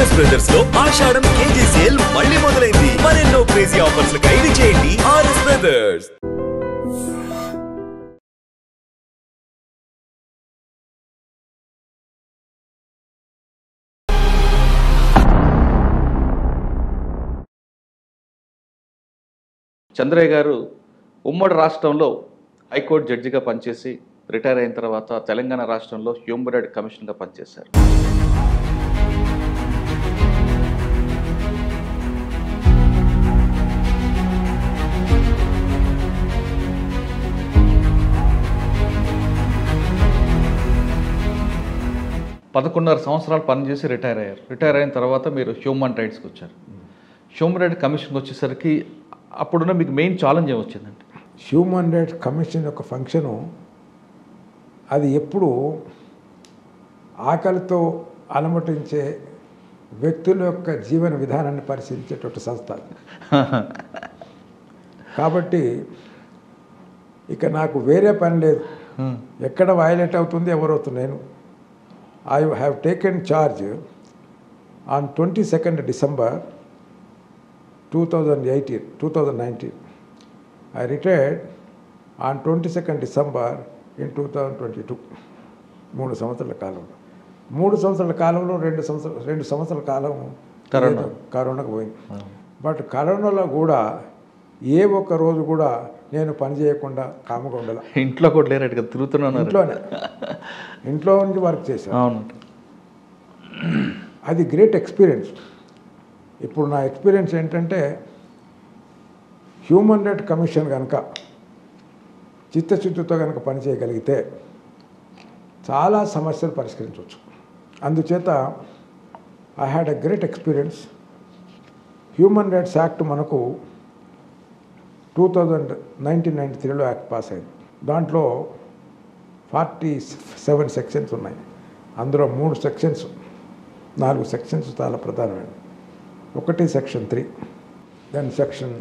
RS brothers లో ఆషాఢం KG sale మళ్ళీ మొదలైంది. మరెన్నో క్రేజీ ఆఫర్స్ ఖైదీ చేయండి ఆర్ఎస్ బ్రదర్స్. చంద్రయ్య గారు ఉమ్మడి రాష్ట్రంలో హైకోర్టు జడ్జిగా పనిచేసి రిటైర్ అయిన తర్వాత తెలంగాణ రాష్ట్రంలో హ్యూమన్ రైట్స్ కమిషన్గా పనిచేశారు. పదకొండున్నర సంవత్సరాలు పనిచేసి రిటైర్ అయ్యారు. రిటైర్ అయిన తర్వాత మీరు హ్యూమన్ రైట్స్కి వచ్చారు. హ్యూమన్ రైట్స్ కమిషన్కి వచ్చేసరికి అప్పుడున్న మీకు మెయిన్ ఛాలెంజ్ ఏమొచ్చిందండి? హ్యూమన్ రైట్స్ కమిషన్ యొక్క ఫంక్షను అది ఎప్పుడు ఆకలితో అలమటించే వ్యక్తుల యొక్క జీవన విధానాన్ని పరిశీలించేటటువంటి సంస్థ. కాబట్టి ఇక నాకు వేరే పని లేదు, ఎక్కడ వయలేట్ అవుతుంది ఎవరవుతుంది. నేను I have taken charge on 22nd December 2019. I retired on 22nd December in 2022. 3 సంవత్సరాల కాలంలో 3 సంవత్సరాల కాలంలో 2 సంవత్సరాల కాలం కరోనాకు పోయింది. బట్ కరోనాలో కూడా ఏ ఒక్క రోజు కూడా నేను పని చేయకుండా కామగా ఉండాలి. ఇంట్లో కూడా లేరు, తిరుగుతున్నాను. ఇంట్లో నుంచి వర్క్ చేశాను. అవును, అది గ్రేట్ ఎక్స్పీరియన్స్. ఇప్పుడు నా ఎక్స్పీరియన్స్ ఏంటంటే హ్యూమన్ రైట్స్ కమిషన్ కనుక చిత్తశుద్ధితో కనుక పనిచేయగలిగితే చాలా సమస్యలు పరిష్కరించవచ్చు. అందుచేత I had a great experience. Human rights act మనకు 1993లో యాక్ట్ పాస్ అయింది. దాంట్లో 47 సెక్షన్స్ ఉన్నాయి. అందులో 4 సెక్షన్స్ చాలా ప్రధానమైనవి. ఒకటి section 3, then section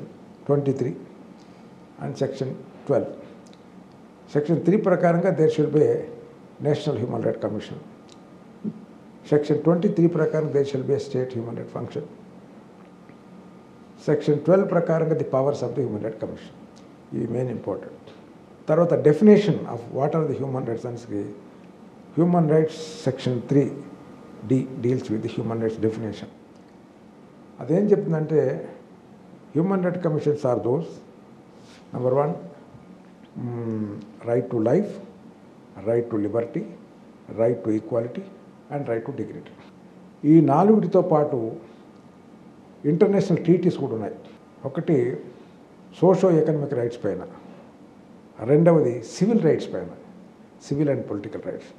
23 and section 12. Section 3 ప్రకారంగా there should be national human rights commission. Section 23 ప్రకారం there should be state human rights function. Section 12 ప్రకారంగా the powers of the human rights commission. ఇది main important. తర్వాత definition of what are the human rights అన్స్కి human rights section 3D deals with the human rights definition. అదేం చెప్తుందంటే human rights commissions are those, number 1 right to life, right to Liberty, right to equality and right to dignity. ఈ 4టితో పాటు international treaties కూడా ఉన్నాయి. ఒకటి socio economic rights పైన, రెండవది civil rights పైన, సివిల్ అండ్ పొలిటికల్ రైట్స్.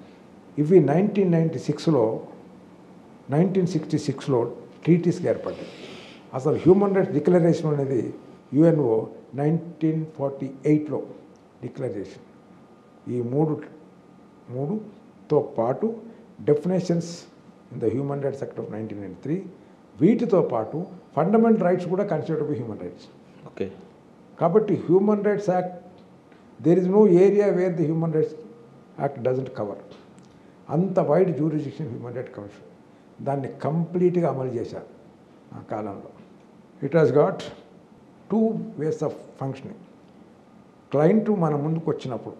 ఇవి 1966లో ట్రీటీస్కి ఏర్పడ్డాయి. అసలు హ్యూమన్ రైట్స్ డిక్లరేషన్ అనేది యుఎన్ఓ 1948లో డిక్లరేషన్. ఈ మూడుతో పాటు definitions in the human rights act of 1993, వీటితో పాటు ఫండమెంటల్ రైట్స్ కూడా considered by human rights. Okay. కాబట్టి human rights act, there is no area where the human rights act doesn't cover. అంత wide jurisdiction human rights commission. దాన్ని కంప్లీట్గా అమలు చేశారు ఆ కాలంలో. It has got 2 ways of functioning. Client మన ముందుకు వచ్చినప్పుడు,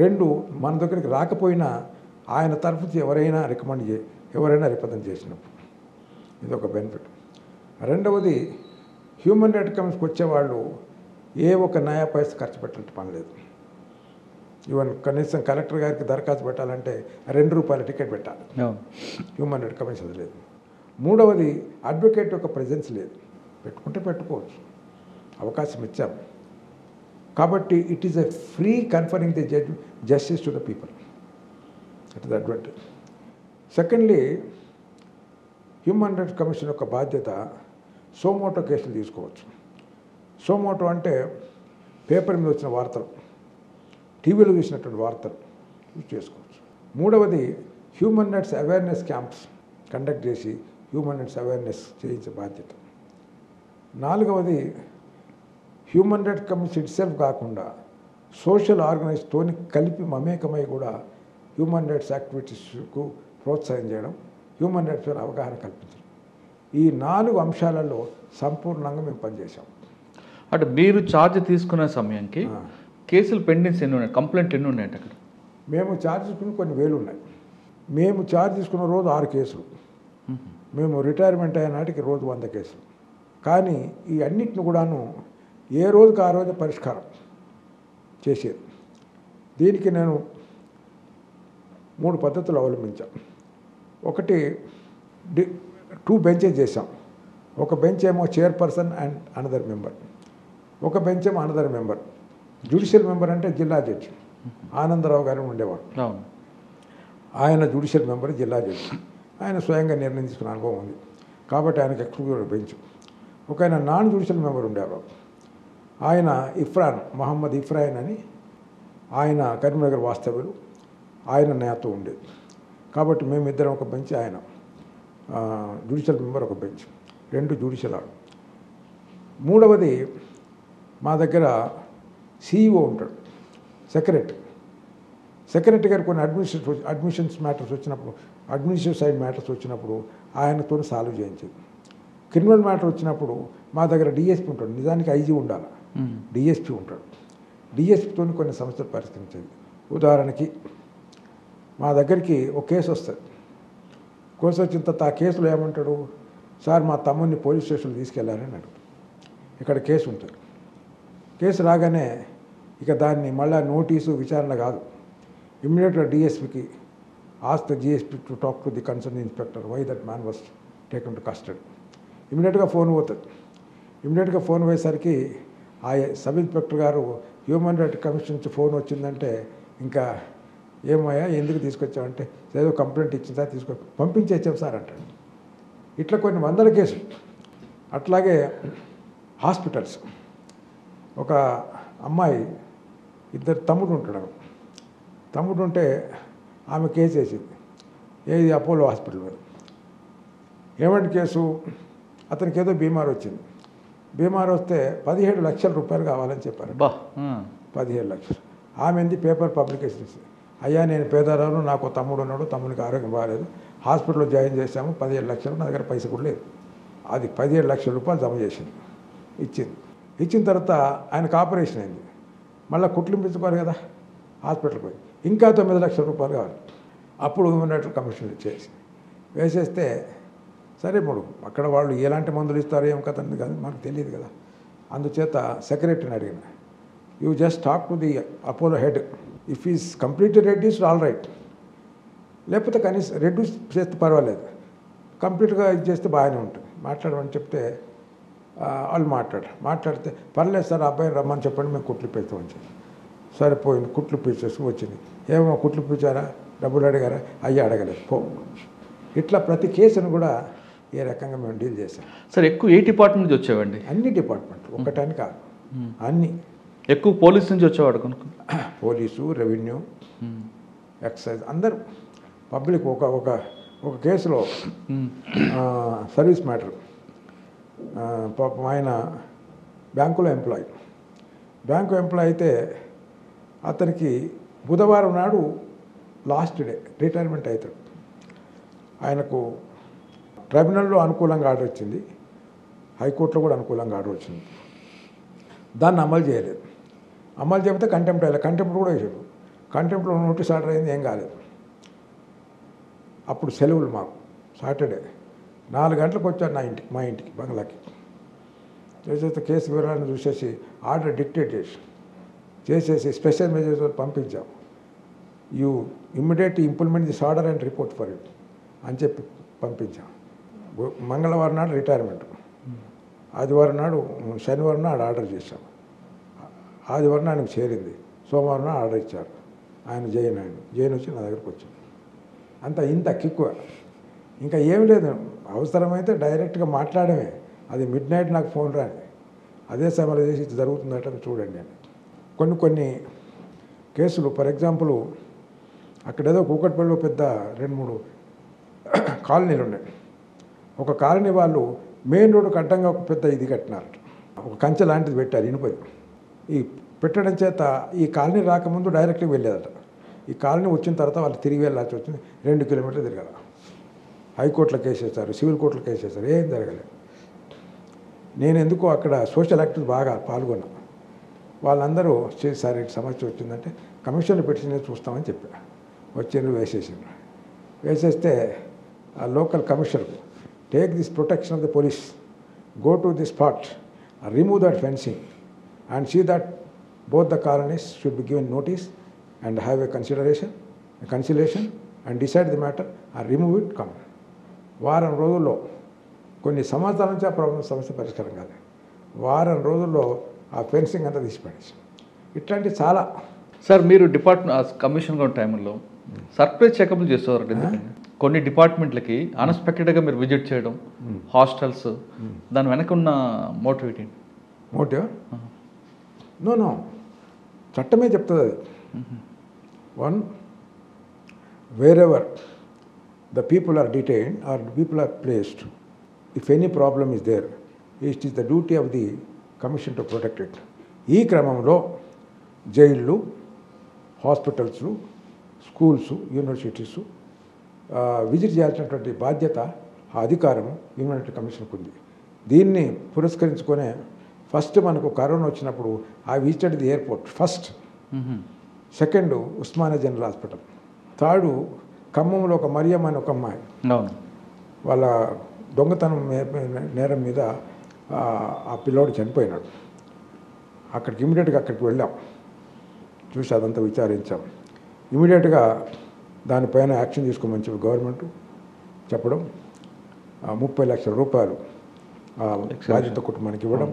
2 మన దగ్గరికి రాకపోయినా ఆయన తరఫు ఎవరైనా రిప్రజెంట్ చేసినప్పుడు, ఇది ఒక బెనిఫిట్. రెండవది హ్యూమన్ రైట్స్ కమిషన్కి వచ్చేవాళ్ళు ఏ ఒక్క నయా పైసా ఖర్చు పెట్టాలంటే పని లేదు. ఈవెన్ కనీసం కలెక్టర్ గారికి దరఖాస్తు పెట్టాలంటే ₹2 టికెట్ పెట్టాలి. హ్యూమన్ రైట్స్ కమిషన్ అది లేదు. మూడవది అడ్వకేట్ యొక్క ప్రెజెన్స్ లేదు. పెట్టుకుంటే పెట్టుకోవచ్చు, అవకాశం ఇచ్చాం. కాబట్టి it is a free conferring the justice to the people. It is advantage. Secondly, human rights commission యొక్క బాధ్యత సోమోటో కేసులు తీసుకోవచ్చు. సోమోటో అంటే పేపర్ మీద వచ్చిన వార్తలు, టీవీలో చూసినటువంటి వార్తలు యూజ్ చేసుకోవచ్చు. మూడవది human rights awareness camps conduct చేసి హ్యూమన్ రైట్స్ అవేర్నెస్ చేయించే బాధ్యత. నాలుగవది human rights commission it self కాకుండా సోషల్ ఆర్గనైజ్తోని కలిపి మమేకమై కూడా హ్యూమన్ రైట్స్ యాక్టివిటీస్కు ప్రోత్సాహం చేయడం హ్యూమన్ రైట్స్ పైన అవగాహన కల్పించడం. ఈ 4 అంశాలలో సంపూర్ణంగా మేము పనిచేసాం. అంటే మీరు ఛార్జ్ తీసుకునే సమయానికి కేసులు పెండింగ్స్ ఎన్ని ఉన్నాయి, కంప్లైంట్ ఎన్ని ఉన్నాయంటే అక్కడ? మేము ఛార్జ్ తీసుకుని కొన్ని వేలు ఉన్నాయి. మేము ఛార్జ్ తీసుకున్న రోజు 6 కేసులు, మేము రిటైర్మెంట్ అయిన నాటికి రోజు 100 కేసులు. కానీ ఈ అన్నిటిని కూడాను ఏ రోజుకి ఆ రోజు పరిష్కారం చేసేది. దీనికి నేను 3 పద్ధతులు అవలంబించాను. ఒకటి 2 బెంచెస్ చేశాం. ఒక బెంచ్ ఏమో చైర్పర్సన్ అండ్ అనదర్ మెంబర్, ఒక బెంచ్ ఏమో అనదర్ మెంబర్. జ్యుడిషియల్ మెంబర్ అంటే జిల్లా జడ్జి ఆనందరావు గారు ఉండేవాడు. ఆయన జ్యుడిషియల్ మెంబర్, జిల్లా జడ్జి. ఆయన స్వయంగా నిర్ణయం తీసుకున్న అనుభవం ఉంది కాబట్టి ఆయనకు ఎక్స్క్లూజివ్ బెంచ్. ఒక ఆయన నాన్ జ్యుడిషియల్ మెంబర్ ఉండేవారు. ఆయన మహమ్మద్ ఇఫ్రాన్ అని, ఆయన కరీంనగర్ వాస్తవ్యులు. ఆయన నాతో ఉండేది కాబట్టి మేమిద్దరం ఒక బెంచ్, ఆయన జ్యుడిషియల్ మెంబర్ ఒక బెంచ్, 2 జ్యుడిషియల్ ఆర్డర్. మూడవది మా దగ్గర సిఇఓ ఉంటాడు, సెక్రటరీ గారు కొన్ని అడ్మిషన్స్ మ్యాటర్స్ వచ్చినప్పుడు, అడ్మినిస్ట్రేటివ్ సైడ్ మ్యాటర్స్ వచ్చినప్పుడు ఆయనతో సాల్వ్ చేయించేది. క్రిమినల్ మ్యాటర్ వచ్చినప్పుడు మా దగ్గర డిఎస్పీ ఉంటాడు, నిజానికి ఐజీ ఉండాలి, డిఎస్పీ ఉంటాడు. డిఎస్పీతో కొన్ని సమస్యలు పరిష్కరించేది. ఉదాహరణకి మా దగ్గరికి ఒక కేసు వస్తుంది. కేసు వచ్చిన తర్వాత ఆ కేసులో ఏమంటాడు, సార్ మా తమ్ముడిని పోలీస్ స్టేషన్లో తీసుకెళ్ళారని అడుగుతాడు. ఇక్కడ కేసు ఉంటుంది. కేసు రాగానే ఇక దాన్ని మళ్ళీ నోటీసు విచారణ కాదు, ఇమ్మీడియట్గా డిఎస్పీకి ask the DSP to talk to the concern inspector why that man was taken to custody. ఇమ్మీడియట్గా ఫోన్ పోతుంది. ఇమ్మీడియట్గా ఫోన్ పోయేసరికి ఆ సబ్ ఇన్స్పెక్టర్ గారు హ్యూమన్ రైట్స్ కమిషన్ నుంచి ఫోన్ వచ్చిందంటే ఇంకా ఏమయ్యా ఎందుకు తీసుకొచ్చామంటే ఏదో కంప్లైంట్ ఇచ్చిన సార్ పంపించేచ్చాం సార్ అంటాడు. ఇట్లా కొన్ని 100 కేసులు. అట్లాగే హాస్పిటల్స్, ఒక అమ్మాయి 2 తమ్ముడు ఉంటాడు. తమ్ముడు ఉంటే ఆమె కేసు వేసింది, ఏది అపోలో హాస్పిటల్ మీద. ఏమంటే కేసు, అతనికి ఏదో బీమార్ వచ్చింది. బీమార్ వస్తే 17 లక్షల రూపాయలు కావాలని చెప్పారు. 17 లక్షలు. ఆమెంది పేపర్ పబ్లికేషన్స్, అయ్యా నేను పేదరాలు, నాకు తమ్ముడు ఉన్నాడు, తమ్ముడికి ఆరోగ్యం బాగాలేదు, హాస్పిటల్లో జాయిన్ చేశాము, 17 లక్షలు, నా దగ్గర పైసలు కూడా లేదు. అది 17 లక్షల రూపాయలు జమ చేసింది, ఇచ్చిన తర్వాత ఆయనకు ఆపరేషన్ అయింది. మళ్ళీ కుట్లింపించుకోవాలి కదా హాస్పిటల్కి పోయి, ఇంకా 9 లక్షల రూపాయలు కావాలి. అప్పుడు హ్యూమన్ రైట్స్ కమిషన్ వేసేస్తే సరే అక్కడ వాళ్ళు ఎలాంటి మందులు ఇస్తారో ఏం కథ ఉంది కానీ మనకు తెలియదు కదా. అందుచేత సెక్రటరీని అడిగిన, you just talk to the Apollo head, if is completely reduced all right, లేకపోతే కనీసం రెడ్యూస్ చేస్తే పర్వాలేదు, కంప్లీట్గా ఇది చేస్తే బాగానే ఉంటుంది, మాట్లాడమని చెప్తే వాళ్ళు మాట్లాడితే పర్లేదు సార్ అబ్బాయిని రమ్మని చెప్పండి, మేము కుట్లు పెడతామని చెప్పి. సరిపోయింది, కుట్లు పీచేసి వచ్చింది. ఏమో కుట్లు పీచారా, డబ్బులు అడిగారా, అయ్యి అడగలేదు పో. ఇట్లా ప్రతి కేసును కూడా ఏ రకంగా మేము డీల్ చేసాం. సార్ ఎక్కువ ఏ డిపార్ట్మెంట్ నుంచి వచ్చేవండి? అన్ని డిపార్ట్మెంట్లు, ఒకటని కాదు, అన్ని. ఎక్కువ పోలీస్ నుంచి వచ్చేవాడు కనుక? పోలీసు, రెవెన్యూ, ఎక్సైజ్, అందరూ పబ్లిక్. ఒక కేసులో సర్వీస్ మ్యాటర్, పాపం ఆయన బ్యాంకు ఎంప్లాయ్ అయితే అతనికి బుధవారం నాడు లాస్ట్ డే రిటైర్మెంట్ అవుతాడు. ఆయనకు ట్రైబ్యునల్లో అనుకూలంగా ఆర్డర్ వచ్చింది, హైకోర్టులో కూడా అనుకూలంగా ఆర్డర్ వచ్చింది. దాన్ని అమలు చేయలేదు. అమలు చెబితే కంటెంప్ట్ కూడా వేసాడు. కంటెంప్ట్లో నోటీస్ ఆర్డర్ అయింది, ఏం కాలేదు. అప్పుడు సెలవులు మాకు, సాటర్డే 4 గంటలకు వచ్చారు మా ఇంటికి బంగ్లాకి. చేసేస్తే కేసు వివరాలను చూసేసి ఆర్డర్ డిక్టేట్ చేసేసి స్పెషల్ మెజర్స్ పంపించాం. You immediate implement this order and report for it అని చెప్పి పంపించాం. మంగళవారం నాడు రిటైర్మెంట్, ఆదివారం నాడు, శనివారం నాడు ఆర్డర్ చేశాం. ఆదివారం ఆయనకు చేరింది, సోమవారం నాడు ఆర్డర్ ఇచ్చారు. ఆయన జైన్ వచ్చి నా దగ్గరకు వచ్చాడు. ఇంత కిక్కువ, ఇంకా ఏమి లేదు. అవసరమైతే డైరెక్ట్గా మాట్లాడమే. అది మిడ్ నైట్ నాకు ఫోన్ రాని, అదే సమయంలో చేసి ఇది జరుగుతుందట చూడండి అని. కొన్ని కేసులు, ఫర్ ఎగ్జాంపుల్ అక్కడేదో కూకట్పల్లిలో పెద్ద 2-3 కాలనీలు ఉన్నాయి. ఒక కాలనీ వాళ్ళు మెయిన్ రోడ్డుకు అడ్డంగా ఒక పెద్ద ఇది కట్టినారట, ఒక కంచె లాంటిది పెట్టారు ఇనుపది. ఈ పెట్టడం చేత ఈ కాలనీ రాకముందు డైరెక్ట్గా వెళ్ళేదట. ఈ కాలనీ వచ్చిన తర్వాత వాళ్ళు తిరిగి వెళ్ళాల్సి వచ్చింది, 2 కిలోమీటర్లు తిరగాల. హైకోర్టులో కేసు వేస్తారు, సివిల్ కోర్టులో కేసు వేస్తారు, ఏం జరగలేదు. నేను ఎందుకో అక్కడ సోషల్ యాక్టివ్స్ బాగా పాల్గొన్నా. వాళ్ళందరూ సార్ ఇటు సమస్య వచ్చిందంటే కమిషన్లో పెట్టి చూస్తామని చెప్పా. వచ్చిండ్రు, వేసేస్తే ఆ local commissioner take this protection of the police, go to the spot, remove that fencing and see that both the colonies should be given notice and have a conciliation and decide the matter and remove it, come. వారం రోజుల్లో, కొన్ని సంవత్సరాల నుంచి ఆ problem సమస్య పరిష్కారం కాదు, వారం రోజుల్లో ఆ ఫెన్సింగ్ అంతా తీసిపడేసి. ఇట్లాంటి చాలా. సార్ మీరు డిపార్ట్మెంట్ కమిషన్గా ఉన్న టైంలో సర్ప్రైజ్ చెకప్లు చేసేవారు. ఎందుకంటే కొన్ని డిపార్ట్మెంట్లకి అన్ఎక్స్పెక్టెడ్గా మీరు విజిట్ చేయడం, హాస్టల్స్, దాని వెనక ఉన్న మోటివ్ ఏంటి? మోటివ్ నో చట్టమే చెప్తుంది అది. One, wherever the people are detained or people are placed, if any problem is there, it is the duty of the commission to protect it. ఈ క్రమంలో జైళ్ళు, హాస్పిటల్స్, స్కూల్స్, యూనివర్సిటీస్ విజిట్ చేయాల్సినటువంటి బాధ్యత, ఆ అధికారం హ్యూమన్ రైట్స్ కమిషన్కు ఉంది. దీన్ని పురస్కరించుకునే ఫస్ట్ మనకు కరోనా వచ్చినప్పుడు I visited the airport first. Second Osmania general hospital. Third ఖమ్మంలో ఒక మరియమ్మ అని ఒక అమ్మాయి, వాళ్ళ దొంగతనం నేరం మీద ఆ పిల్లోడు చనిపోయినాడు. అక్కడికి ఇమీడియట్గా అక్కడికి వెళ్ళాం, చూసి అదంతా విచారించాం. ఇమీడియట్గా దానిపైన యాక్షన్ తీసుకోమని చెప్పి గవర్నమెంట్ చెప్పడం, 30 లక్షల రూపాయలు బాధిత కుటుంబానికి ఇవ్వడం,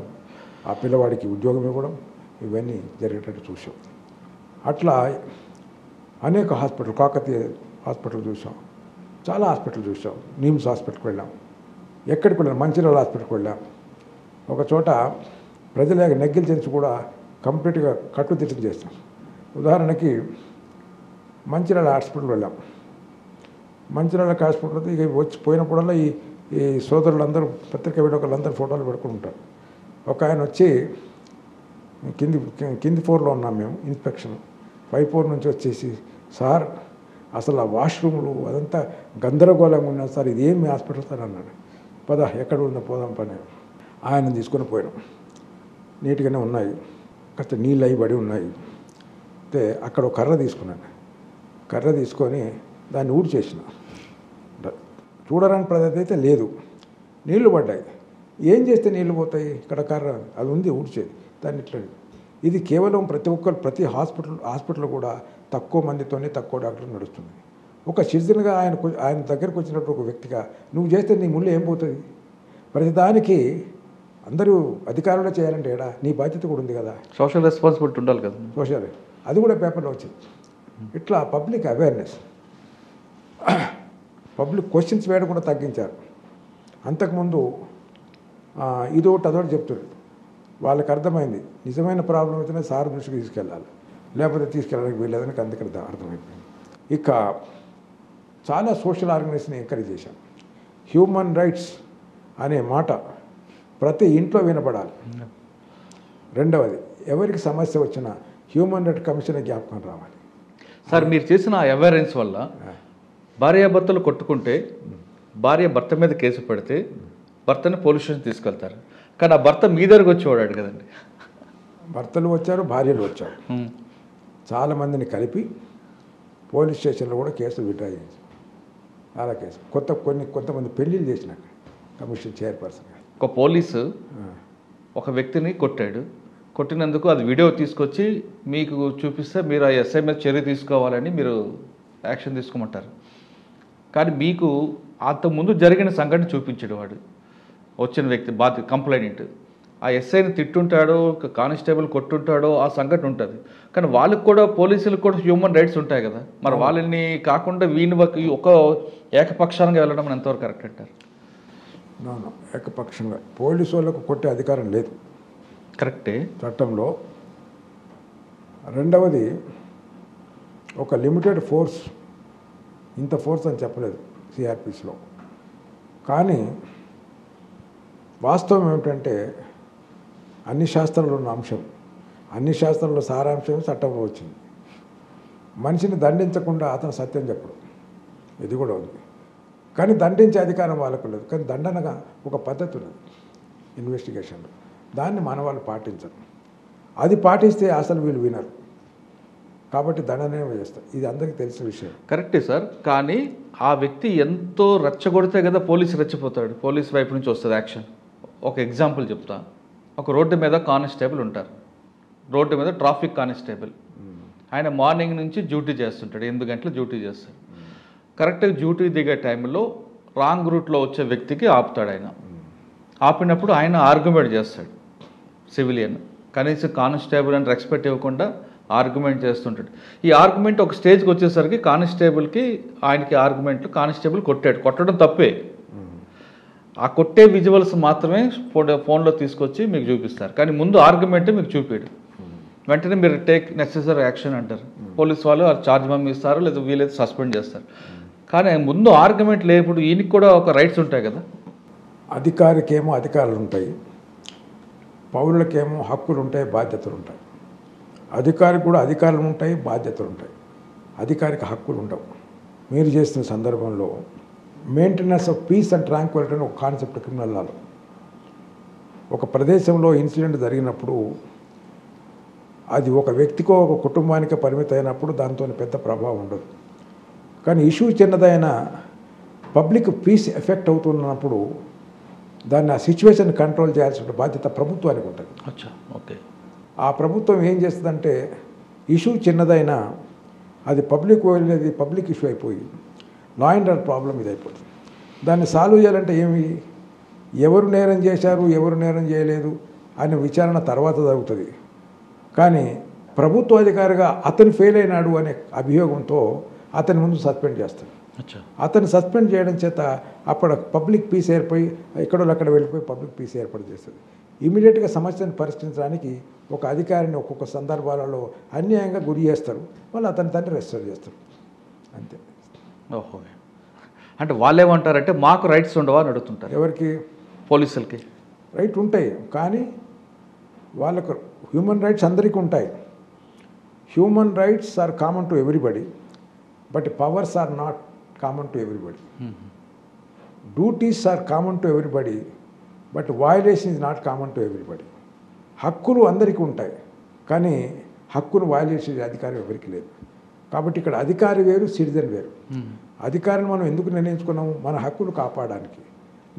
ఆ పిల్లవాడికి ఉద్యోగం ఇవ్వడం, ఇవన్నీ జరిగేటట్టు చూసాం. అట్లా అనేక హాస్పిటల్, కాకతీయ హాస్పిటల్ చూసాం, చాలా హాస్పిటల్ చూసాం. నిమ్స్ హాస్పిటల్కి వెళ్ళాం, ఎక్కడికి వెళ్ళాం, మంచిర్యాల హాస్పిటల్కి వెళ్ళాం. ఒక చోట ప్రజల నెగ్లిజెన్స్ కూడా కంప్లీట్గా కట్టుదిట్టం చేస్తాం. ఉదాహరణకి మంచిర్యాల హాస్పిటల్ వెళ్ళాం. మంచిర్యాల హాస్పిటల్ ఇక వచ్చి పోయినప్పుడల్లా ఈ సోదరులందరూ, పత్రికా విలేకరులందరూ ఫోటోలు పెట్టుకుని ఉంటారు. ఒక ఆయన వచ్చి, కింది ఫ్లోర్లో ఉన్నాం మేము, ఇన్స్పెక్షన్ 5 floor నుంచి వచ్చేసి, సార్ అసలు ఆ వాష్రూమ్లు అదంతా గందరగోళంగా ఉన్నారు సార్, ఇది ఏమి హాస్పిటల్ సార్ అన్నాడు. పద ఎక్కడ ఉందో పోదాం పని. ఆయన తీసుకొని పోయాం. నీట్గానే ఉన్నాయి, కాస్త నీళ్ళు అయి పడి ఉన్నాయి. అయితే అక్కడ ఒక కర్ర తీసుకున్నాను. కర్ర తీసుకొని దాన్ని ఊడ్చేసిన. చూడరాని పద్ధతి అయితే లేదు, నీళ్లు పడ్డాయి. ఏం చేస్తే నీళ్ళు పోతాయి? ఇక్కడ కర్ర అది ఉంది ఊడ్చేది, దాన్ని ఇట్లా. ఇది కేవలం ప్రతి హాస్పిటల్ కూడా తక్కువ మందితోనే, తక్కువ డాక్టర్ నడుస్తుంది. ఒక సిటిజన్గా ఆయన దగ్గరకు వచ్చినట్టు ఒక వ్యక్తిగా నువ్వు చేస్తే నీ ముళ్ళు ఏం పోతుంది? ప్రతిదానికి అందరూ అధికారులు చేయాలంటే ఏడా, నీ బాధ్యత కూడా ఉంది కదా, సోషల్ రెస్పాన్సిబిలిటీ ఉండాలి కదా. సోషల్, అది కూడా పేపర్లో వచ్చింది. ఇట్లా పబ్లిక్ అవేర్నెస్, పబ్లిక్ క్వశ్చన్స్ వేయడం కూడా తగ్గించారు. అంతకుముందు ఇదొకటి అదొకటి చెప్తారు. వాళ్ళకి అర్థమైంది నిజమైన ప్రాబ్లం అయితేనే సార్ దృష్టికి తీసుకెళ్ళాలి, లేకపోతే తీసుకెళ్ళడానికి వీల్లేదని అందుకని అర్థమైపోయింది. ఇక చాలా సోషల్ ఆర్గనైజేషన్ ఎంకరేజ్ చేశాం. హ్యూమన్ రైట్స్ అనే మాట ప్రతి ఇంట్లో వినపడాలి. రెండవది, ఎవరికి సమస్య వచ్చినా హ్యూమన్ రైట్స్ కమిషన్ జ్ఞాపకం రావాలి. సార్ మీరు చేసిన అవేర్నెస్ వల్ల భార్యాభర్తలు కొట్టుకుంటే భార్య భర్త మీద కేసు పెడితే భర్తని పోలీస్ స్టేషన్ తీసుకెళ్తారు, కానీ ఆ భర్త మీ దగ్గరకు వచ్చి వాడాడు కదండి. భర్తలు వచ్చారు, భార్యలు వచ్చారు, చాలామందిని కలిపి పోలీస్ స్టేషన్లో కూడా కేసులు విత్డ్రా చేయించారు. చాలా కేసు కొంతమంది పెళ్ళిళ్ళు చేసినాక కమిషన్ చైర్పర్సన్. ఒక పోలీసు ఒక వ్యక్తిని కొట్టినందుకు అది వీడియో తీసుకొచ్చి మీకు చూపిస్తే మీరు ఆ ఎస్ఐ మీద చర్య తీసుకోవాలని మీరు యాక్షన్ తీసుకోమంటారు. కానీ మీకు అంతకుముందు జరిగిన సంఘటన చూపించాడు వాడు, వచ్చిన వ్యక్తి కంప్లైంట్. ఆ ఎస్ఐని తిట్టుంటాడో, కానిస్టేబుల్ కొట్టుంటాడో, ఆ సంఘటన ఉంటుంది. కానీ వాళ్ళకి కూడా, పోలీసులకు కూడా హ్యూమన్ రైట్స్ ఉంటాయి కదా. మరి వాళ్ళని కాకుండా వీని ఒక ఏకపక్షంగా వెళ్ళడం ఎంతవరకు కరెక్ట్ అంటారు? ఏకపక్షంగా పోలీసు వాళ్ళకు కొట్టే అధికారం లేదు, కరెక్టే చట్టంలో. రెండవది, ఒక లిమిటెడ్ ఫోర్స్, ఇంత ఫోర్స్ అని చెప్పలేదు సిఆర్పిస్లో. కానీ వాస్తవం ఏమిటంటే అన్ని శాస్త్రాల్లో ఉన్న అంశం, అన్ని శాస్త్రాల్లో సారాంశం చట్టంలో వచ్చింది. మనిషిని దండించకుండా అతను సత్యం చెప్పడం, ఇది కూడా ఉంది. కానీ దండించే అధికారం వాళ్ళకు లేదు. కానీ దండనగా ఒక పద్ధతి ఉన్నది ఇన్వెస్టిగేషన్లో, దాన్ని మన వాళ్ళు పాటించరు. అది పాటిస్తే అసలు వీళ్ళు వినరు, కాబట్టి దండనే చేస్తారు. ఇది అందరికీ తెలిసిన విషయం. కరెక్టే సార్, కానీ ఆ వ్యక్తి ఎంతో రెచ్చగొడితే కదా పోలీసు రెచ్చిపోతాడు, పోలీస్ వైపు నుంచి వస్తుంది యాక్షన్. ఒక ఎగ్జాంపుల్ చెప్తా. ఒక రోడ్డు మీద కానిస్టేబుల్ ఉంటారు, రోడ్డు మీద ట్రాఫిక్ కానిస్టేబుల్. ఆయన మార్నింగ్ నుంచి డ్యూటీ చేస్తుంటాడు, 8 గంటలు డ్యూటీ చేస్తాడు. కరెక్ట్గా డ్యూటీ దిగే టైంలో రాంగ్ రూట్లో వచ్చే వ్యక్తికి ఆపుతాడు. ఆయన ఆపినప్పుడు ఆయన ఆర్గ్యుమెంట్ చేస్తాడు, సివిలియన్ కనీసం కానిస్టేబుల్ అని రెస్పెక్ట్ ఇవ్వకుండా ఆర్గ్యుమెంట్ చేస్తుంటాడు. ఈ ఆర్గ్యుమెంట్ ఒక స్టేజ్కి వచ్చేసరికి కానిస్టేబుల్కి ఆయనకి ఆర్గ్యుమెంట్లు కానిస్టేబుల్ కొట్టాడు. కొట్టడం తప్పే, ఆ కొట్టే విజువల్స్ మాత్రమే ఫోన్లో తీసుకొచ్చి మీకు చూపిస్తారు, కానీ ముందు ఆర్గ్యుమెంటే మీకు చూపాడు. వెంటనే మీరు టేక్ నెసెసరీ యాక్షన్ అంటారు. పోలీస్ వాళ్ళు ఛార్జ్ పంపిస్తారు, లేదా వీలైతే సస్పెండ్ చేస్తారు. కానీ ముందు ఆర్గ్యుమెంట్ లేనప్పుడు ఈయనకి కూడా ఒక రైట్స్ ఉంటాయి కదా. అధికారికేమో అధికారులు ఉంటాయి, పౌరులకేమో హక్కులు ఉంటాయి, బాధ్యతలు ఉంటాయి. అధికారికి కూడా అధికారులు ఉంటాయి, బాధ్యతలు ఉంటాయి. అధికారికి హక్కులు ఉండవు. మీరు చేస్తున్న సందర్భంలో maintenance of piece and Tranquility అని ఒక కాన్సెప్ట్ క్రిమినల్ లాలో. ఒక ప్రదేశంలో ఇన్సిడెంట్ జరిగినప్పుడు అది ఒక వ్యక్తికో ఒక కుటుంబానికో పరిమితం అయినప్పుడు దాంతో పెద్ద ప్రభావం ఉండదు. కానీ ఇష్యూ చిన్నదైన పబ్లిక్ పీస్ ఎఫెక్ట్ అవుతున్నప్పుడు దాన్ని ఆ సిచ్యువేషన్ కంట్రోల్ చేయాల్సిన బాధ్యత ప్రభుత్వానికి ఉంటుంది. ఓకే, ఆ ప్రభుత్వం ఏం చేస్తుందంటే ఇష్యూ చిన్నదైనా అది పబ్లిక్ వెళ్ళేది పబ్లిక్ ఇష్యూ అయిపోయి లా అండ్ ఆర్డర్ ప్రాబ్లం ఇది అయిపోతుంది. దాన్ని సాల్వ్ చేయాలంటే ఏమి, ఎవరు నేరం చేశారు ఎవరు నేరం చేయలేదు అనే విచారణ తర్వాత జరుగుతుంది. కానీ ప్రభుత్వ అధికారిగా అతను ఫెయిల్ అయినాడు అనే అభియోగంతో అతని ముందు సస్పెండ్ చేస్తాడు. అతను సస్పెండ్ చేయడం చేత అక్కడ పబ్లిక్ పీస్ ఏర్పడి ఎక్కడో అక్కడ వెళ్ళిపోయి పబ్లిక్ పీస్ ఏర్పాటు చేస్తుంది. ఇమీడియట్గా సమస్యను పరిష్కరించడానికి ఒక అధికారిని ఒక్కొక్క సందర్భాలలో అన్యాయంగా గురి చేస్తారు, వాళ్ళు అతన్ని రెస్టోర్ చేస్తారు, అంతే. ఓహో, అంటే వాళ్ళు ఏమంటారంటే మాకు రైట్స్ ఉండవా అని అడుగుతుంటారు. ఎవరికి? పోలీసులకి రైట్ ఉంటాయి, కానీ వాళ్ళకు హ్యూమన్ రైట్స్ అందరికీ ఉంటాయి. Human rights are common to everybody, but powers are not common to everybody. Duties are common to everybody, but violation is not common to everybody. హక్కులు అందరికీ ఉంటాయి, కానీ హక్కును వయలేషన్ చేసే అధికారం ఎవరికి లేదు. కాబట్టి ఇక్కడ అధికారి వేరు, సిటిజన్ వేరు. అధికారిని మనం ఎందుకు నిర్ణయించుకున్నాము? మన హక్కులు కాపాడడానికి.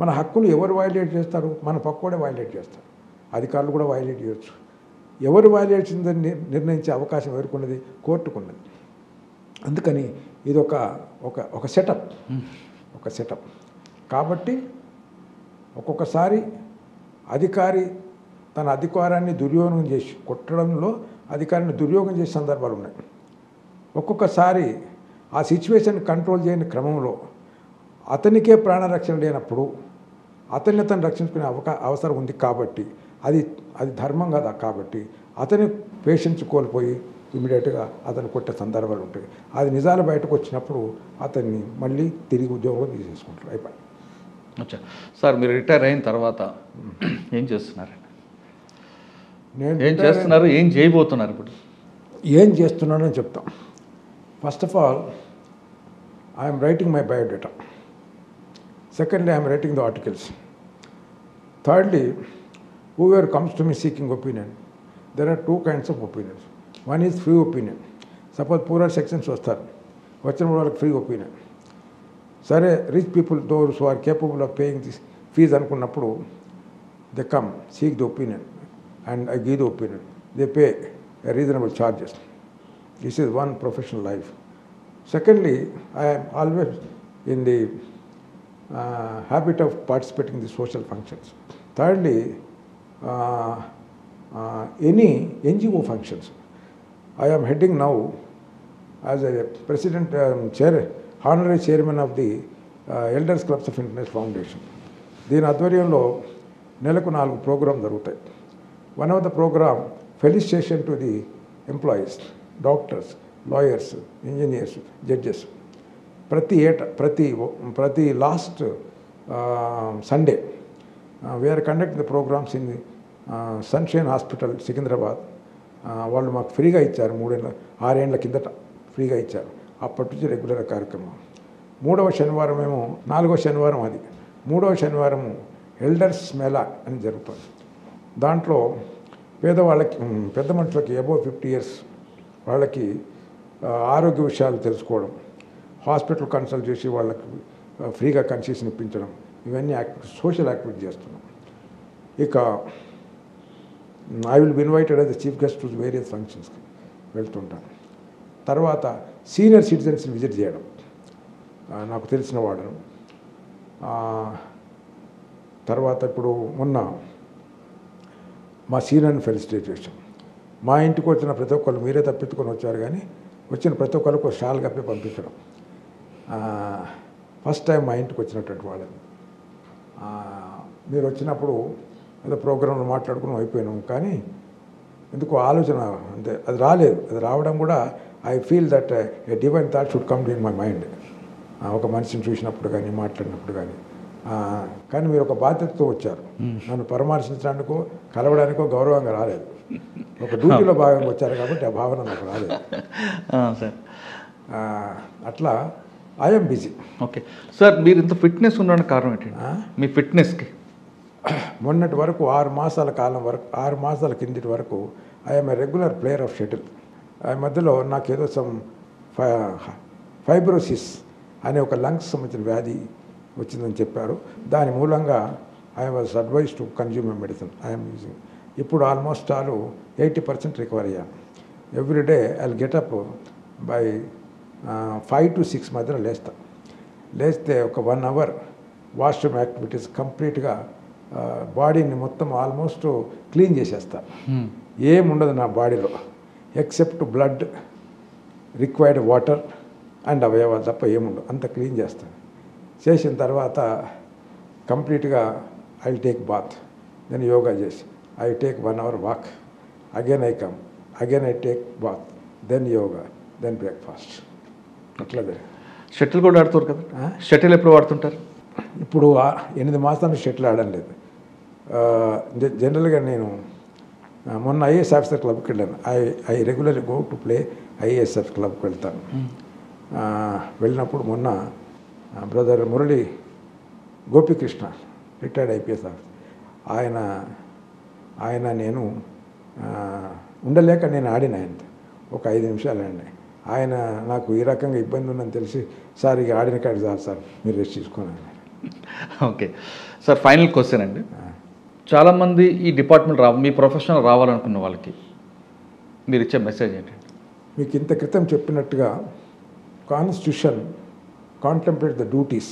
మన హక్కులు ఎవరు వయలేట్ చేస్తారు? మన పక్కోడే వయలేట్ చేస్తారు. అధికారులు కూడా వయలేట్ చేయొచ్చు. ఎవరు వయలేట్ చేసిందని నిర్ణయించే అవకాశం ఎవరికున్నది? కోర్టుకున్నది. అందుకని ఇది ఒక సెటప్. కాబట్టి ఒక్కొక్కసారి అధికారి తన అధికారాన్ని దుర్యోగం చేసి కొట్టడంలో అధికారాన్ని దుర్యోగం చేసే సందర్భాలు ఉన్నాయి. ఒక్కొక్కసారి ఆ సిచ్యువేషన్ కంట్రోల్ చేయని క్రమంలో అతనికే ప్రాణరక్షణ లేనప్పుడు అతన్ని రక్షించుకునే అవసరం ఉంది. కాబట్టి అది ధర్మం కదా. కాబట్టి అతని పేషెన్స్ కోల్పోయి ఇమీడియట్గా అతను కొట్టే సందర్భాలు ఉంటాయి. అది నిజాలు బయటకు వచ్చినప్పుడు అతన్ని మళ్ళీ తిరిగి ఉద్యోగం తీసేసుకుంటారు. అయిపోయి. అచ్చా సార్, మీరు రిటైర్ అయిన తర్వాత ఏం చేస్తున్నారండి? ఏం చేస్తున్నారు, ఏం చేయబోతున్నారు ఇప్పుడు? ఏం చేస్తున్నానని చెప్తాం. First of all, I'm writing my biodata. Secondly, I am writing the articles. Thirdly, whoever comes to me seeking opinion, there are two kinds of opinions. One is free opinion. Suppose poorer sections వస్తారు, వచ్చినప్పుడు వాళ్ళకి free opinion. సరే, rich people those who are capable of paying this fees అనుకున్నప్పుడు they come seek the opinion and I give the opinion. They pay reasonable charges. This is one professional life. Secondly, I am always in the habit of participating in the social functions. Thirdly, any NGO functions. I am heading now as a president, honorary chairman of the Elders Clubs of International Foundation. దీని ఆధ్వర్యంలో నెలకు 4 programme జరుగుతాయి. One of the program, felicitation to the employees, doctors, lawyers, engineers, judges. ప్రతి last Sunday we are conducting the programs in the sunshine hospital Secunderabad. వాళ్ళు మాకు ఫ్రీగా ఇచ్చారు, 6 ఏళ్ళ కిందట ఫ్రీగా ఇచ్చారు. అప్పటి నుంచి రెగ్యులర్ కార్యక్రమం. మూడవ శనివారం ఏమో 4వ శనివారం అది. 3వ శనివారము ఎల్డర్స్ మేళా అని జరుగుతుంది. దాంట్లో పేదవాళ్ళకి పెద్ద మనుషులకి అబోవ్ 50 years వాళ్ళకి ఆరోగ్య విషయాలు తెలుసుకోవడం, హాస్పిటల్ కన్సల్ట్ చేసి వాళ్ళకి ఫ్రీగా కన్సెషన్ ఇప్పించడం, ఇవన్నీ సోషల్ యాక్టివిటీ చేస్తున్నాం. ఇక I will be invited as the chief guest to various ఫంక్షన్స్కి వెళ్తుంటాను. తర్వాత సీనియర్ సిటిజన్స్ని విజిట్ చేయడం, నాకు తెలిసిన వాళ్ళను. తర్వాత ఇప్పుడు మొన్న మా సీనియర్ని ఫెలిసిటేట్ చేసాం. మా ఇంటికి వచ్చిన ప్రతి ఒక్కరు మీరే తప్పించుకొని వచ్చారు, కానీ వచ్చిన ప్రతి ఒక్కరికి షాల్ కప్పి పంపించడం. ఫస్ట్ టైం మా ఇంటికి వచ్చినటువంటి వాళ్ళని మీరు వచ్చినప్పుడు ఏదో ప్రోగ్రాంలో మాట్లాడుకుని అయిపోయినాం, కానీ ఎందుకు ఆలోచన అంతే, అది రాలేదు. అది రావడం కూడా I feel that A divine thought should come in my mind. ఒక మనిషిని చూసినప్పుడు కానీ మాట్లాడినప్పుడు కానీ. కానీ మీరు ఒక బాధ్యతతో వచ్చారు, నన్ను పరామర్శించడానికో కలవడానికో గౌరవంగా రాలేదు, ఒక డ్యూటీలో భాగంగా వచ్చారు కాబట్టి ఆ భావన నాకు రాలేదు సార్. అట్లా ఐఎమ్ బిజీ. ఓకే సార్, మీరు ఇంత ఫిట్నెస్ ఉండడానికి కారణం ఏంటండి? మీ ఫిట్నెస్కి మొన్నటి వరకు 6 మాసాల కాలం వరకు 6 మాసాల కిందటి వరకు I'm a regular player of shuttle. ఆ మధ్యలో నాకేదో సమ్ ఫైబ్రోసిస్ అనే ఒక లంగ్స్ సంబంధించిన వ్యాధి వచ్చిందని చెప్పారు. దాని మూలంగా I was advise to consume medicine I'm using. ఇప్పుడు ఆల్మోస్ట్ 80% రికవర్ అయ్యాను. Everyday I get up by 5 to 6 మధ్యలో లేస్తే ఒక 1 hour వాష్రూమ్ యాక్టివిటీస్ కంప్లీట్గా బాడీని మొత్తం ఆల్మోస్ట్ క్లీన్ చేసేస్తా. ఏముండదు నా బాడీలో except blood, required water and అవయవాలు తప్ప ఏముండదు, అంత క్లీన్ చేస్తాను. చేసిన తర్వాత కంప్లీట్గా I take bath, then yoga చేసి I take 1 hour walk, again I come, again I take bath, then yoga, then breakfast. అట్లా షటిల్ కూడా ఆడుతారు కదా, షటిల్ ఎప్పుడు ఆడుతుంటారు? ఇప్పుడు 8 మాసాలు షటిల్ ఆడడం లేదు. జనరల్గా నేను మొన్న ఐఏఎస్ ఆఫీసర్ క్లబ్కి వెళ్ళాను. I regularly go to play IASF క్లబ్కి వెళ్తాను. వెళ్ళినప్పుడు మొన్న brother Murali Gopikrishna retired IPS officer, ఆయన నేను ఉండలేక నేను ఆడిన ఆయనతో ఒక 5 నిమిషాలు ఆడినా. ఆయన నాకు ఈ రకంగా ఇబ్బంది ఉందని తెలిసి, సార్ ఇక ఆడిన కాడికి చాలు సార్, మీరు రెస్ట్ తీసుకొని. ఓకే సార్, ఫైనల్ క్వశ్చన్ అండి. చాలామంది ఈ డిపార్ట్మెంట్ మీ ప్రొఫెషనల్ రావాలనుకున్న వాళ్ళకి మీరు ఇచ్చే మెసేజ్ ఏంటండి? మీకు ఇంత క్రితం చెప్పినట్టుగా కాన్స్టిట్యూషన్ కాంటెంప్లేట్ ద డ్యూటీస్,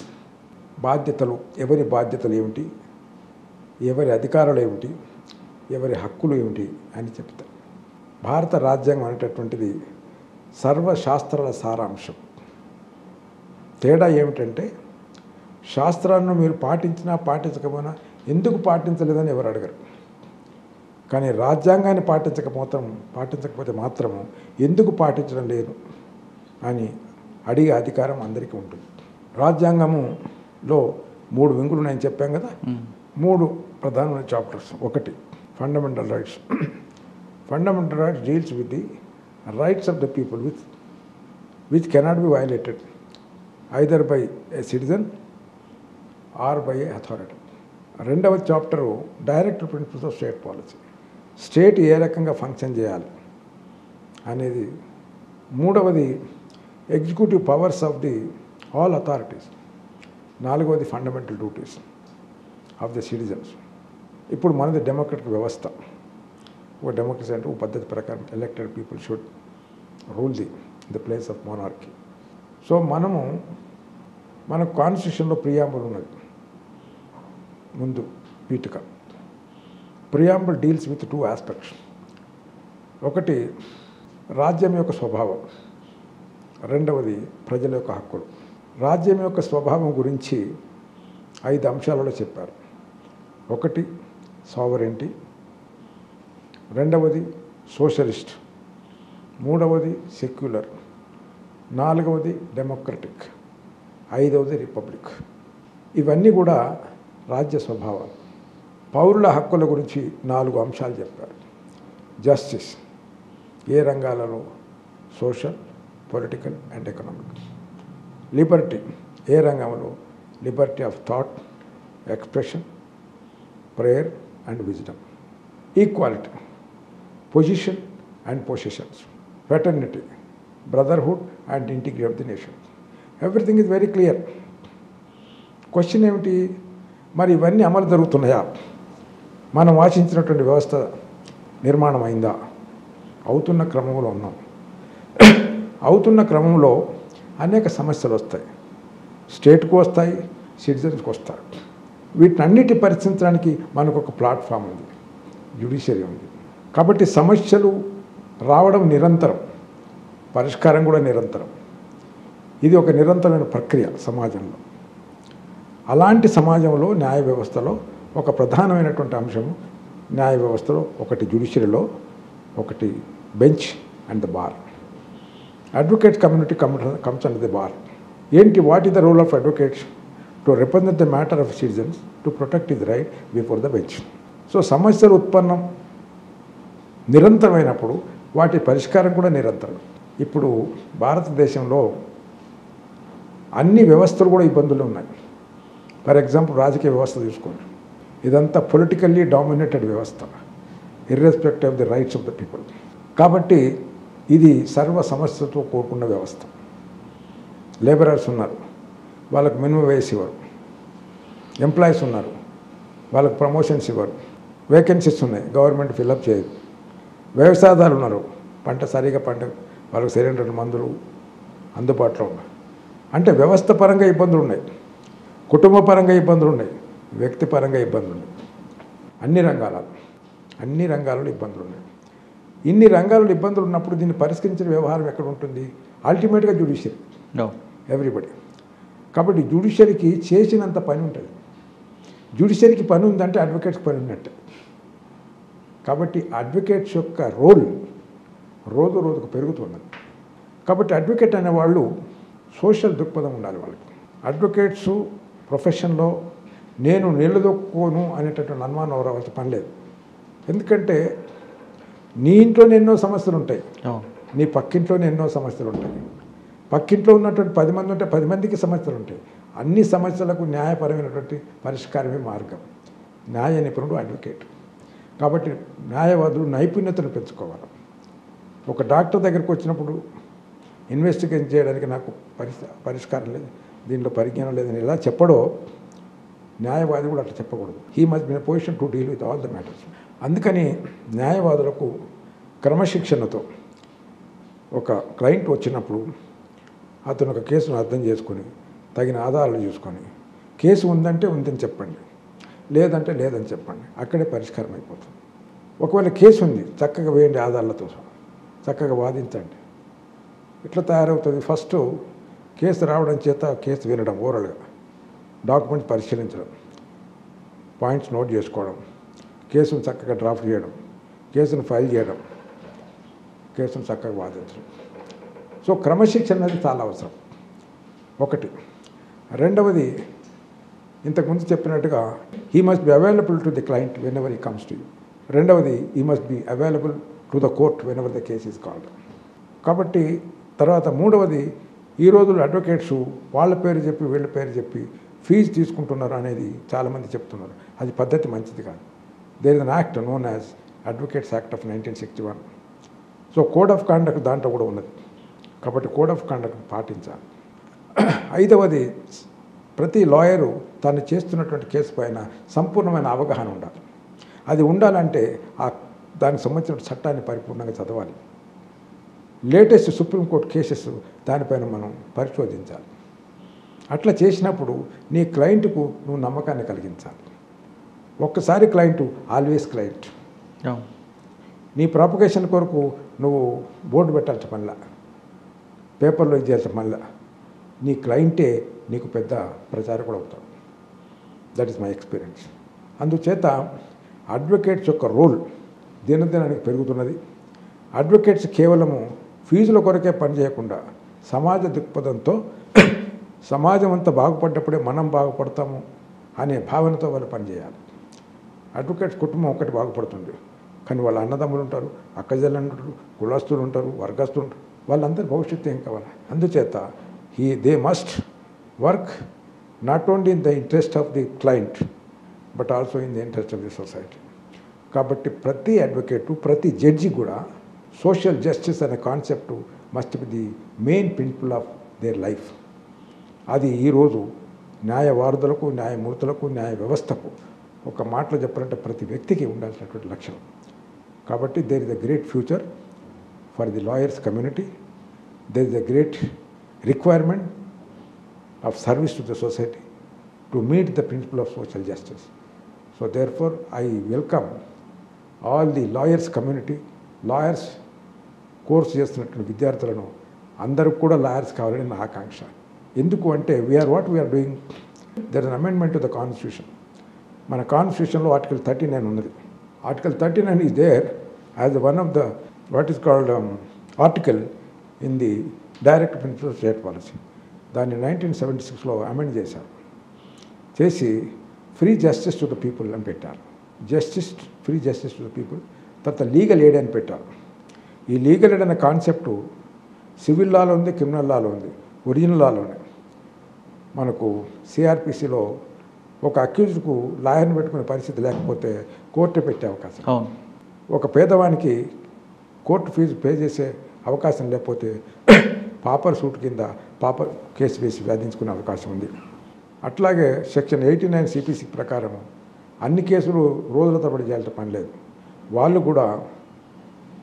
బాధ్యతలు, ఎవరి బాధ్యతలు ఏమిటి, ఎవరి అధికారాలు ఏమిటి, ఎవరి హక్కులు ఏమిటి అని చెప్తారు. భారత రాజ్యాంగం అనేటటువంటిది సర్వశాస్త్రాల సారాంశం. తేడా ఏమిటంటే శాస్త్రాలను మీరు పాటించినా పాటించకపోయినా ఎందుకు పాటించలేదని ఎవరు అడగరు, కానీ రాజ్యాంగాన్ని పాటించకపోతే మాత్రము ఎందుకు పాటించడం లేదు అని అడిగే అధికారం అందరికీ ఉంటుంది. రాజ్యాంగములో 3 వింగులు నేను చెప్పాను కదా, 3 ప్రధానమైన చాప్టర్స్. ఒకటి fundamental rights. Fundamental rights deals with the rights of the people which cannot be violated either by a citizen or by a authority. రెండవ chapter director principles of state policy, state ఏ రకంగా function చేయాలి అనేది. మూడవది executive powers of the all authorities. నాలుగవది fundamental duties of the citizens. ఇప్పుడు మనది democratic వ్యవస్థ. ఒక డెమోక్రసీ అంటే ఒక పద్ధతి ప్రకారం elected people should rule the place of monarchy. So మన కాన్స్టిట్యూషన్లో ప్రియాంబుల్ ఉన్నది, ముందు పీఠిక. Preamble deals with 2 aspects. ఒకటి రాజ్యం యొక్క స్వభావం, రెండవది ప్రజల యొక్క హక్కులు. రాజ్యం యొక్క స్వభావం గురించి 5 అంశాలలో చెప్పారు. ఒకటి సావరెంటీ, రెండవది సోషలిస్ట్, మూడవది సెక్యులర్, నాలుగవది డెమోక్రటిక్, ఐదవది రిపబ్లిక్. ఇవన్నీ కూడా రాజ్య స్వభావాలు. పౌరుల హక్కుల గురించి 4 అంశాలు చెప్పారు. జస్టిస్ ఏ రంగాలలో, social, political and economic. Liberty ఏ రంగంలో? Liberty of thought, expression, prayer and wisdom, equality, position and positions, fraternity, brotherhood and integrity of the nation. Everything is very clear. Question ఏమిటి? మరి ఇవన్నీ అమలు జరుగుతున్నాయా? మనం ఆశించినటువంటి వ్యవస్థ నిర్మాణం అయిందా? అవుతున్న క్రమంలో ఉన్నాం. అవుతున్న క్రమంలో అనేక సమస్యలు వస్తాయి. స్టేట్కు వస్తాయి, సిటిజన్స్కి వస్తాయి. వీటన్నిటి పరిశీలించడానికి మనకు ఒక ప్లాట్ఫామ్ ఉంది, జ్యుడిషియరీ ఉంది. కాబట్టి సమస్యలు రావడం నిరంతరం, పరిష్కారం కూడా నిరంతరం. ఇది ఒక నిరంతరమైన ప్రక్రియ సమాజంలో. అలాంటి సమాజంలో న్యాయ వ్యవస్థలో ఒక ప్రధానమైనటువంటి అంశము, న్యాయ వ్యవస్థలో ఒకటి జ్యుడిషియరీలో, ఒకటి bench and the bar. Advocate community comes under the bar. ఏంటి? What is the role of advocates? To represent the matter of citizens, to protect his right before the bench. So సమస్యలు ఉత్పన్నం నిరంతరమైనప్పుడు వాటి పరిష్కారం కూడా నిరంతరం. ఇప్పుడు భారతదేశంలో అన్ని వ్యవస్థలు కూడా ఇబ్బందులు ఉన్నాయి. ఫర్ ఎగ్జాంపుల్ రాజకీయ వ్యవస్థ తీసుకోండి. ఇదంతా పొలిటికల్లీ డామినేటెడ్ వ్యవస్థ, irrespective of the rights of the people. కాబట్టి ఇది సర్వ సమస్యతో కూడుకున్న వ్యవస్థ. లేబరర్స్ ఉన్నారు, వాళ్ళకు మినిమం వేజ్ ఇవ్వరు. ఎంప్లాయీస్ ఉన్నారు, వాళ్ళకు ప్రమోషన్స్ ఇవ్వరు. వేకెన్సీస్ ఉన్నాయి, గవర్నమెంట్ ఫిల్అప్ చేయదు. వ్యవసాయదారులు ఉన్నారు, పంట వాళ్ళకు సరైన మందులు అందుబాటులో ఉన్నాయి. అంటే వ్యవస్థ పరంగా ఇబ్బందులు ఉన్నాయి, కుటుంబ పరంగా ఇబ్బందులు ఉన్నాయి, వ్యక్తిపరంగా ఇబ్బందులు ఉన్నాయి. అన్ని రంగాలలో ఇబ్బందులు ఉన్నాయి. ఇన్ని రంగాలలో ఇబ్బందులు ఉన్నప్పుడు దీన్ని పరిష్కరించిన వ్యవహారం ఎక్కడ ఉంటుంది? అల్టిమేట్గా జ్యుడిషియరీ, ఎవ్రీబడి. కాబట్టి జ్యుడిషియరీకి చేసినంత పని ఉంటుంది. జ్యుడిషియరీకి పని ఉందంటే అడ్వకేట్స్కి పని ఉన్నట్టే. కాబట్టి అడ్వకేట్స్ యొక్క రోల్ రోజు రోజుకు పెరుగుతున్నది. కాబట్టి అడ్వకేట్ అనేవాళ్ళు సోషల్ దృక్పథం ఉండాలి వాళ్ళకి. అడ్వకేట్స్ ప్రొఫెషన్లో నేను నిలదొక్కుకోను అనేటటువంటి అనుమానం రావాల్సిన పని లేదు. ఎందుకంటే నీ ఇంట్లోనే ఎన్నో సమస్యలు ఉంటాయి, నీ పక్కింట్లోనే ఎన్నో సమస్యలు ఉంటాయి. పక్కింట్లో ఉన్నటువంటి 10 మంది ఉంటే 10 మందికి సమస్యలు ఉంటాయి. అన్ని సమస్యలకు న్యాయపరమైనటువంటి పరిష్కారమే మార్గం. న్యాయ నిపుణుడు అడ్వకేట్. కాబట్టి న్యాయవాదులు నైపుణ్యతను పెంచుకోవాలి. ఒక డాక్టర్ దగ్గరికి వచ్చినప్పుడు ఇన్వెస్టిగేషన్ చేయడానికి నాకు పరిష్కారం లేదు, దీంట్లో పరిజ్ఞానం లేదని ఎలా చెప్పడో న్యాయవాది కూడా అట్లా చెప్పకూడదు. He must be in position to deal with all the matters. అందుకని న్యాయవాదులకు క్రమశిక్షణతో ఒక క్లయింట్ వచ్చినప్పుడు అతను ఒక కేసును అర్థం చేసుకొని తగిన ఆధారాలు చూసుకొని కేసు ఉందంటే ఉందని చెప్పండి, లేదంటే లేదని చెప్పండి, అక్కడే పరిష్కారం అయిపోతుంది. ఒకవేళ కేసు ఉంది, చక్కగా వేయండి, ఆధారాలతో చక్కగా వాదించండి. ఇట్లా తయారవుతుంది. ఫస్ట్ కేసు రావడం చేత కేసు వినడం, ఓరల్గా డాక్యుమెంట్స్ పరిశీలించడం, పాయింట్స్ నోట్ చేసుకోవడం, కేసును చక్కగా డ్రాఫ్ట్ చేయడం, కేసును ఫైల్ చేయడం, కేసును చక్కగా వాదించడం. సో క్రమశిక్షణ అనేది చాలా అవసరం ఒకటి. రెండవది, ఇంతకుముందు చెప్పినట్టుగా he must be available to the client whenever he comes to you. రెండవది, he must be available to the court whenever the case is called. కాబట్టి తర్వాత మూడవది, ఈ రోజుల్లో అడ్వకేట్స్ వాళ్ళ పేరు చెప్పి వీళ్ళ పేరు చెప్పి ఫీజు తీసుకుంటున్నారు అనేది చాలామంది చెప్తున్నారు. అది పద్ధతి మంచిది కాదు. There is an act known as advocates act of 1961. So code of conduct దాంట్లో కూడా ఉన్నది. కాబట్టి కోడ్ ఆఫ్ కాండక్ట్ పాటించాలి. ఐదవది, ప్రతి లాయరు తను చేస్తున్నటువంటి కేసు పైన సంపూర్ణమైన అవగాహన ఉండాలి. అది ఉండాలంటే దానికి సంబంధించిన చట్టాన్ని పరిపూర్ణంగా చదవాలి. లేటెస్ట్ సుప్రీంకోర్టు కేసెస్ దానిపైన మనం పరిశోధించాలి. అట్లా చేసినప్పుడు నీ క్లయింట్కు నువ్వు నమ్మకాన్ని కలిగించాలి. ఒక్కసారి క్లయింట్ ఆల్వేస్ క్లయింట్. నీ ప్రాపగేషన్ కొరకు నువ్వు బోర్డు పెట్టాల్సిన పనిలా, పేపర్లో ఇచ్చేయాల్సిన పనిలా, నీ క్లయింటే నీకు పెద్ద ప్రచారకుడు అవుతాడు. That is my experience. అందుచేత అడ్వకేట్స్ యొక్క రోల్ దినదినానికి పెరుగుతున్నది. అడ్వకేట్స్ కేవలము ఫీజుల కొరకే పనిచేయకుండా సమాజ దృక్పథంతో సమాజం అంతా బాగుపడ్డప్పుడే మనం బాగుపడతాము అనే భావనతో వాళ్ళు పనిచేయాలి. అడ్వకేట్స్ కుటుంబం ఒకటి బాగుపడుతుంది, కానీ వాళ్ళ అన్నదమ్ములు ఉంటారు, అక్కజల్లు ఉంటారు, కులస్తులు ఉంటారు, వర్గస్తులు ఉంటారు, వాళ్ళందరి భవిష్యత్తు ఏం కావాలి. అందుచేత they must work not only in the interest of the client but also in the interest of the society. కాబట్టి ప్రతి అడ్వకేటు ప్రతి జడ్జి కూడా సోషల్ జస్టిస్ అనే concept must be the main principle of their life. అది ఈరోజు న్యాయవాదులకు, న్యాయమూర్తులకు, న్యాయ వ్యవస్థకు ఒక మాటలో చెప్పాలంటే ప్రతి వ్యక్తికి ఉండాల్సినటువంటి లక్షణం. కాబట్టి there is a great future for the lawyers community. There is a great requirement of service to the society to meet the principle of social justice. So therefore I welcome all the lawyers community, lawyers course చేస్తున్నటువంటి విద్యార్థులను అందరూ కూడా lawyers కావాలని నా ఆకాంక్ష. ఎందుకు అంటే we're doing there is an amendment to the constitution. మన కాన్స్టిట్యూషన్లో ఆర్టికల్ 39 ఉన్నది. Article 39 is there as one of the what is called article in the directive principle of state policy. దాన్ని 1976లో అమెండ్ చేసి free justice to the people అని పెట్టారు. Free justice to the people. తర్వాత legal aid అని పెట్టారు. ఈ legal aid అనే కాన్సెప్టు సివిల్ లాలో ఉంది, క్రిమినల్ లాలో ఉంది, ఒరిజినల్ లాలోనే. మనకు సిఆర్పిసిలో ఒక అక్యూజ్డ్కు లాయర్ని పెట్టుకునే పరిస్థితి లేకపోతే కోర్టు పెట్టే అవకాశం. ఒక పేదవానికి కోర్టు ఫీజు పే చేసే అవకాశం లేకపోతే పాపర్ సూట్ కింద పాపర్ కేసు వేసి వాదించుకునే అవకాశం ఉంది. అట్లాగే సెక్షన్ 89 సిపిసి ప్రకారం అన్ని కేసులు రోజుల తరబడి చేయాల్సిన పని లేదు. వాళ్ళు కూడా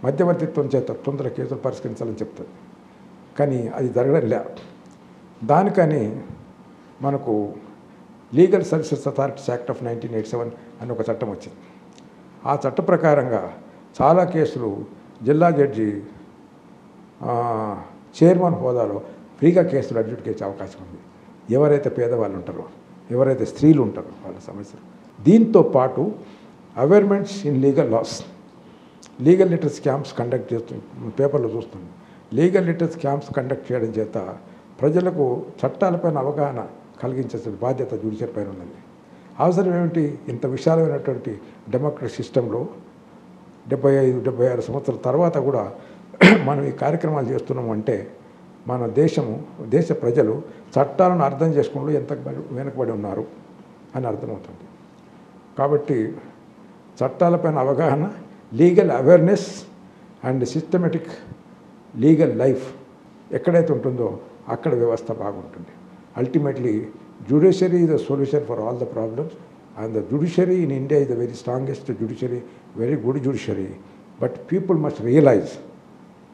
మధ్యవర్తిత్వం చేత తొందర కేసులు పరిష్కరించాలని చెప్తారు. కానీ అది జరగడం లే. దానికని మనకు legal services authorities act of 1987 అని ఒక చట్టం వచ్చింది. ఆ చట్ట ప్రకారంగా చాలా కేసులు జిల్లా జడ్జి చైర్మన్ హోదాలో ఫ్రీగా కేసులు అడ్జుడికేట్ చేసే అవకాశం ఉంది. ఎవరైతే పేదవాళ్ళు ఉంటారో, ఎవరైతే స్త్రీలు ఉంటారో వాళ్ళ సమస్యలు. దీంతో పాటు averments in legal laws, legal literacy camps conduct చేస్తుంది. పేపర్లో చూస్తుంది. లీగల్ లిటరసీ క్యాంప్స్ కండక్ట్ చేయడం చేత ప్రజలకు చట్టాలపైన అవగాహన కలిగించాల్సిన బాధ్యత జ్యుడిషియరీ పైన ఉన్నది. అవసరం ఏమిటి? ఇంత విశాలమైనటువంటి డెమోక్రటిక్ సిస్టంలో 75-76 సంవత్సరాల తర్వాత కూడా మనం ఈ కార్యక్రమాలు చేస్తున్నాము అంటే మన దేశ ప్రజలు చట్టాలను అర్థం చేసుకోవడంలో ఎంత వెనకబడి ఉన్నారు అని అర్థమవుతుంది. కాబట్టి చట్టాలపైన అవగాహన, legal awareness and systematic legal life ఎక్కడైతే ఉంటుందో అక్కడ వ్యవస్థ బాగుంటుంది. Ultimately judiciary is the solution for all the problems and the judiciary in India is the very strongest judiciary, very good judiciary. But people must realise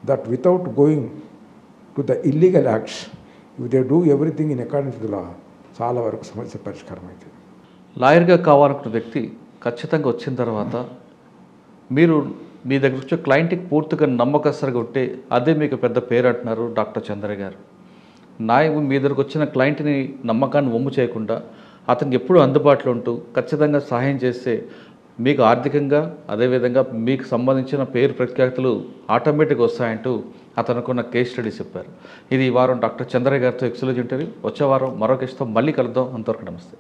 that without going to the illegal acts, if they do everything in accordance with the law, చాలా వరకు సమస్య పరిష్కారం అవుతుంది. లాయర్గా కావాలనుకున్న వ్యక్తి ఖచ్చితంగా వచ్చిన తర్వాత మీరు మీ దగ్గర వచ్చే క్లయింట్కి పూర్తిగా నమ్మకస్తుగా ఉంటే అదే మీకు పెద్ద పేరు అంటున్నారు డాక్టర్ చంద్ర గారు. మీ దగ్గరకు వచ్చిన క్లయింట్ని నమ్మకాన్ని వమ్ము చేయకుండా అతనికి ఎప్పుడూ అందుబాటులో ఉంటూ ఖచ్చితంగా సహాయం చేస్తే మీకు ఆర్థికంగా అదేవిధంగా మీకు సంబంధించిన పేరు ప్రఖ్యాతులు ఆటోమేటిక్గా వస్తాయంటూ అతనుకున్న కేస్ స్టడీ చెప్పారు. ఇది ఈ వారం డాక్టర్ చంద్ర గారితో ఎక్స్క్లూజివ్ ఇంటర్వ్యూ. వచ్చే వారం మరో కేసుతో మళ్ళీ కలుద్దాం. అంతవరకు నమస్తే.